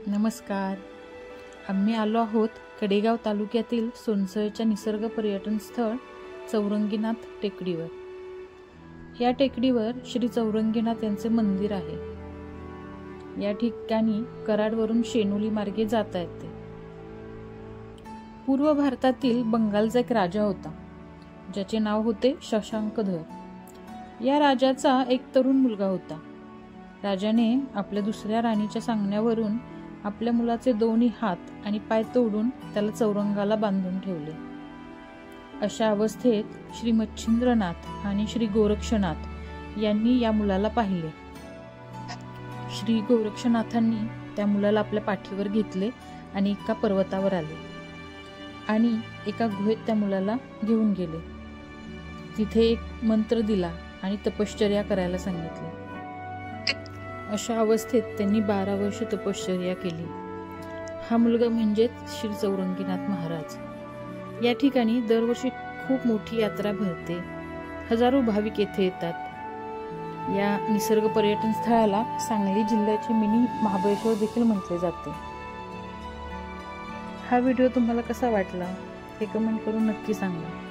नमस्कार. आम्ही आलो आहोत कडेगाव तालुक्यातील सोनसळच्या निसर्ग पर्यटन स्थळ चौरंगीनाथ टेकडीवर. या टेकडीवर श्री चौरंगीनाथ यांचे मंदिर आहे. या ठिकाणी कराडवरून शेनोली मार्गे जाता येते. पूर्व भारतातील बंगालचा एक राजा होता, ज्याचे नाव होते शशांकधर. या राजाचा एक तरुण मुलगा होता. राजाने आपल्या दुसऱ्या राणीच्या सांगण्यावरून आपल्या मुलाचे दोन्ही हात आणि पाय तोडून त्याला चौरंगाला बांधून ठेवले. अशा अवस्थेत श्री मच्छिंद्रनाथ आणि श्री गोरक्षनाथ यांनी या मुलाला पाहिले. श्री गोरक्षनाथांनी त्या मुलाला आपल्या पाठीवर घेतले आणि एका पर्वतावर आले आणि एका गुहेत त्या मुलाला घेऊन गेले. तिथे एक मंत्र दिला आणि तपश्चर्या करायला सांगितले. अशा अवस्थेत त्यांनी 12 वर्ष तपश्चर्या केली. हा मुलगा म्हणजेच श्री चौरंगीनाथ महाराज. या ठिकाणी दरवर्षी खूप मोठी यात्रा भरते. हजारो भाविक येथे येतात. या निसर्ग पर्यटन स्थळाला सांगली जिल्ह्याचे मिनी महाबळेश्वर देखील म्हटले जाते. हा व्हिडिओ तुम्हाला कसा वाटला हे कमेंट करून नक्की सांगा.